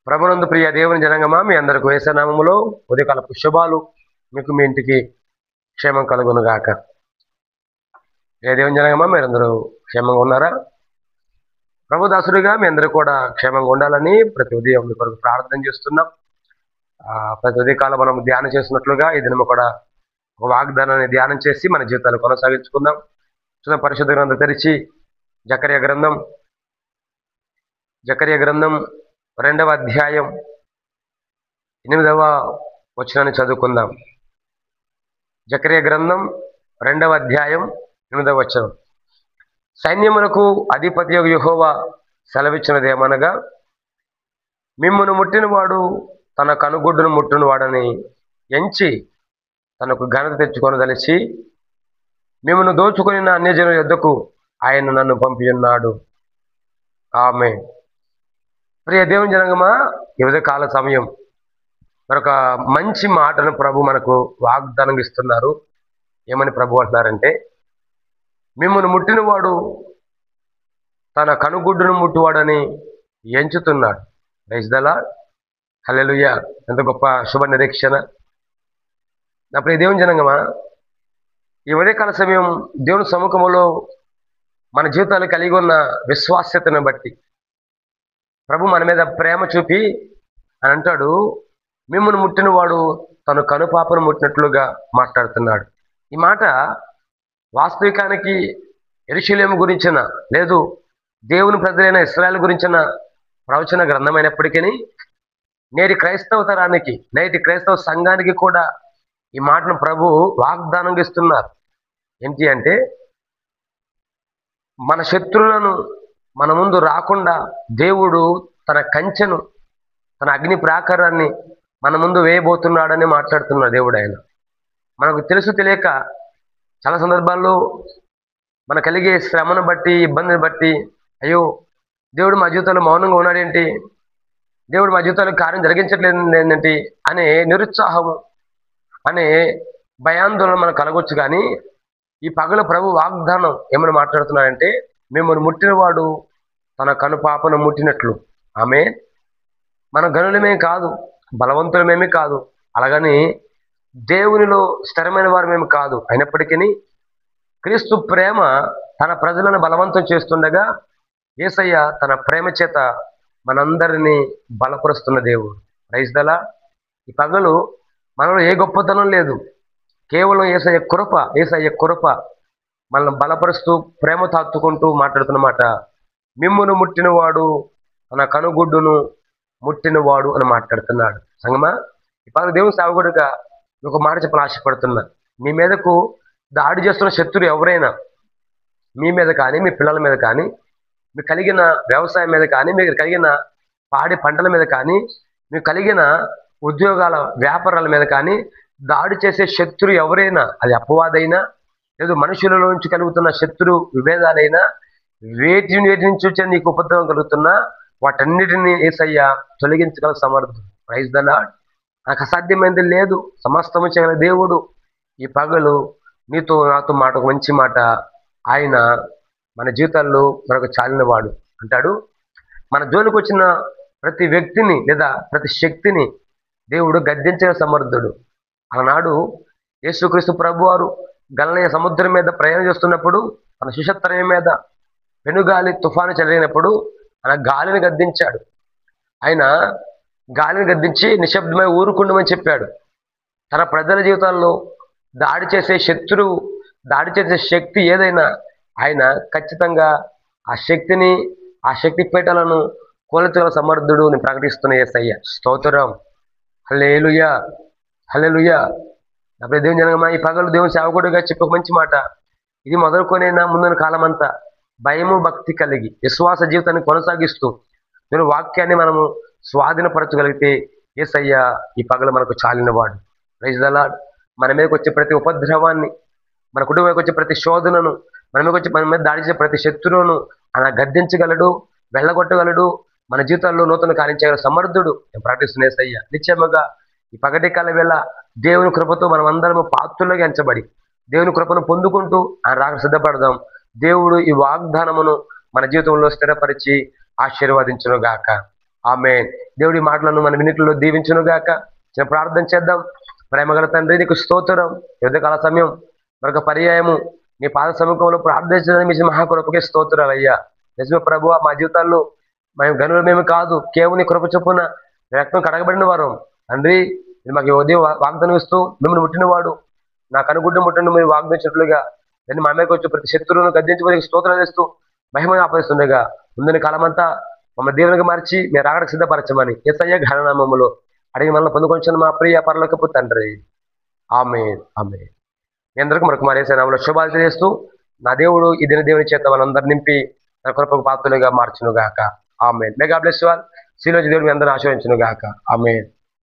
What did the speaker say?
ప్రభునందు ప్రియ దేవుని జనంగమా, మీ అందరికి వేసనామములో ఉదయకాలపు శుభాలు. మీకు మీ ఇంటికి క్షేమం కలుగును గాక. ఏ దేవుని జనంగమా, మీరందరూ క్షేమంగా ఉన్నారా? ప్రభుదాసుడిగా మీ అందరూ కూడా క్షేమంగా ఉండాలని ప్రతి ఉదయం మీ కొరకు ప్రార్థన చేస్తున్నాం. ప్రతి ఉదయకాలం మనం ధ్యానం చేసినట్లుగా ఈ దినము కూడా ఒక వాగ్దానాన్ని ధ్యానం చేసి మన జీవితాలు కొనసాగించుకుందాం. చూద్దాం, పరిశుద్ధ గ్రంథం తెరిచి జకర్యా గ్రంథం 2వ అధ్యాయం 8వ వచనాన్ని చదువుకుందాం. జకర్యా గ్రంథం 2వ అధ్యాయం 8వ వచనం. సైన్యములకు అధిపతి యెహోవా సెలవిచ్చినదేమనగా, మిమ్మును ముట్టినవాడు తన కనుగుడ్డును ముట్టినవాడని ఎంచి తనకు ఘనత తెచ్చుకొనదలిచి, మిమ్మును దోచుకొని నా అన్యజనుల యొద్దకు ఆయన నన్ను పంపియున్నాడు. ఆమేన్. ప్రియ దేవుని జనంగమా, ఈ ఉదయకాల సమయం మరొక మంచి మాటను ప్రభు మనకు వాగ్దానం ఇస్తున్నారు. ఏమని ప్రభు అంటున్నారంటే, మిమ్మల్ని ముట్టినవాడు తన కనుగుడ్డును ముట్టువాడని ఎంచుతున్నాడు. Praise the lord. హల్లెలూయా. ఎంత గొప్ప శుభ నిరీక్షణ. నా ప్రియ దేవుని జనంగమా, ఈ ఉదయకాల సమయం దేవుని సముఖంలో మన జీవితాలు కలిగి ఉన్న విశ్వాస్యతను బట్టి ప్రభు మన మీద ప్రేమ చూపి అని అంటాడు, మిమ్మల్ని ముట్టినవాడు తన కనుపాపను ముట్టినట్లుగా మాట్లాడుతున్నాడు. ఈ మాట వాస్తవికానికి యెరూషలేము గురించిన, లేదు దేవుని ప్రజలైన ఇశ్రాయేలు గురించిన ప్రవచన గ్రంథమైనప్పటికీ నేటి క్రైస్తవ తరానికి, నేటి క్రైస్తవ సంఘానికి కూడా ఈ మాటను ప్రభు వాగ్దానం ఇస్తున్నారు. ఏంటి అంటే, మన శత్రువులను మన ముందు రాకుండా దేవుడు తన కంచెను, తన అగ్ని ప్రాకారాన్ని మన ముందు వేయబోతున్నాడని మాట్లాడుతున్నాడు దేవుడు. ఆయన మనకు తెలుసు తెలియక చాలా సందర్భాల్లో మన కలిగే శ్రమను బట్టి, ఇబ్బందిని బట్టి, అయ్యో దేవుడు మా జీవితంలో మౌనంగా ఉన్నాడేంటి, దేవుడు మా జీవితంలో కార్యం జరిగించట్లేదు ఏంటంటే అనే నిరుత్సాహము, అనే భయాందోళన మనకు కలగొచ్చు. కానీ ఈ పగల ప్రభు వాగ్దానం ఏమని మాట్లాడుతున్నాడంటే, మిమ్మల్ని ముట్టినవాడు తన కనుపాపను ముట్టినట్లు. ఆమె మన గనులమే కాదు, బలవంతులమేమీ కాదు, అలాగని దేవునిలో స్థిరమైన వారమేమి కాదు. అయినప్పటికీ క్రీస్తు ప్రేమ తన ప్రజలను బలవంతం చేస్తుండగా యేసయ్య తన ప్రేమ చేత మనందరినీ బలపరుస్తున్న దేవుడు. Praise the lord. ఈ పగలు మనలో ఏ గొప్పతనం లేదు, కేవలం యేసయ్య కృప మనల్ని బలపరుస్తూ ప్రేమతో హత్తుకుంటూ మాట్లాడుతున్నమాట. మిమ్మును ముట్టినవాడు తన కనుగుడ్డును ముట్టినవాడు అని మాట్లాడుతున్నాడు. సంగమా, ఈ పగలు దేవుని సేవకుడిగా ఒక మాట చెప్పాలని ఆశపడుతున్నా. మీ మీదకు దాడి చేస్తున్న శత్రువు ఎవరైనా, మీ మీద కానీ, మీ పిల్లల మీద కానీ, మీకు కలిగిన వ్యవసాయం మీద కానీ, మీకు కలిగిన పాడి పంటల మీద కానీ, మీకు కలిగిన ఉద్యోగాల వ్యాపారాల మీద కానీ దాడి చేసే శత్రువు ఎవరైనా, అది అపవాదైనా, లేదు మనుషుల నుంచి కలుగుతున్న శత్రు విభేదాలైనా, వేటి నుంచి వచ్చే నీకు ఉపద్రవం కలుగుతున్నా వాటన్నిటిని యేసయ్య తొలగించగల సమర్థుడు. Praise the lord. నాకు అసాధ్యమైనది లేదు, సమస్తము చేయగల దేవుడు. ఈ పగలు నీతో నాతో మాట, ఒక మంచి మాట. ఆయన మన జీవితాల్లో మరొక చాలినవాడు అంటాడు. మన జోలికి వచ్చిన ప్రతి వ్యక్తిని లేదా ప్రతి శక్తిని దేవుడు గద్దించగల సమర్థుడు. ఆనాడు యేసుక్రీస్తు ప్రభు వారు గలిలయ సముద్రం మీద ప్రయాణం చేస్తున్నప్పుడు, తన శిష్యత్రయం మీద పెనుగాలి తుఫాను చెలగినప్పుడు ఆయన గాలిని గద్దించాడు. ఆయన గాలిని గద్దించి నిశ్శబ్దమై ఊరుకుండమని చెప్పాడు. తన ప్రజల జీవితాల్లో దాడి చేసే శక్తి ఏదైనా ఆయన ఖచ్చితంగా ఆ శక్తి పీఠాలను కూల్చగల సమర్థుడు నేను ప్రకటిస్తున్న యేసయ్య. స్తోత్రం. హల్లెలూయా, హల్లెలూయా. అప్పుడు దేవుని జనంగమా, ఈ పగలు దేవుని సేవకుడిగా చెప్పే ఒక మంచి మాట. ఇది మొదలుకొనైనా ముందున్న కాలమంతా భయము భక్తి కలిగి విశ్వాస జీవితాన్ని కొనసాగిస్తూ నేను వాక్యాన్ని మనము స్వాధీనపరచగలిగితే యేసయ్య ఈ పగలు మనకు చాలినవాడు. Praise the lord. మన మీదకి వచ్చే ప్రతి ఉపద్రవాన్ని, మన కుటుంబానికి వచ్చే ప్రతి శోధనను, మన మీద దాడి చేసే ప్రతి శత్రువును ఆయన గద్దించగలడు, వెళ్ళగొట్టగలడు. మన జీవితాల్లో నూతన కార్యం చేయగల సమర్థుడు నేను ప్రకటిస్తున్న యేసయ్య. నిశ్చయముగా ఈ పగటి కాల వేళ దేవుని కృపతో మనం అందరము పాత్రలుగా ఎంచబడి దేవుని కృపను పొందుకుంటూ ఆయన రాక సిద్ధపడదాం. దేవుడు ఈ వాగ్దానమును మన జీవితంలో స్థిరపరిచి ఆశీర్వదించును గాక. ఆమేన్. దేవుడి మాటలను మన వినికిలో దీవించును గాక. చిన్న ప్రార్థన చేద్దాం. ప్రేమగల తండ్రి, నీకు స్తోత్రం. యుద్ధకాల సమయం మరొక పర్యాయము నీ పాద సముఖంలో ప్రార్థించడానికి మీ మహాకృపకే స్తోత్రాలు అయ్యా. నిజమే ప్రభువా, మా జీవితాల్లో మేము గనులు మేము కాదు, కేవలం నీ కృప చొప్పున రక్తం కడగబడిన వారు తండ్రి. మీరు మాకు ఉదయం వాగ్దానం ఇస్తూ మిమ్మల్ని ముట్టినవాడు నా కనుగుడ్డ ముట్టండి మీరు వాగ్దించినట్లుగా దాన్ని మా మీద వచ్చి ప్రతి శత్రువులను గద్దించి స్తోత్రాలు చేస్తూ మహిమను ఆపదిస్తుండగా ముందుని కాలమంతా మమ్మల్ని దేవునికి మార్చి మీరు రాగడకు సిద్ధపరచమని యేసయ్య ఘననామములో అడిగి మనల్ని పొందుకొంచిన మా ప్రియ పరలోకపు తండ్రి. ఆమేన్ ఆమేన్. మీ అందరికీ మరొక మరి యేసయ్య నామములో శుభాలు తెలియజేస్తూ నా దేవుడు ఈ దిన దేవుని చేత మనందరూ నింపి తన కృపకు పాత్రలుగా మార్చును గాక. Amen. May God bless you all. శ్రీలోజు దేవుడు మీ అందరూ ఆశీర్వదించును గాక. ఆమేన్.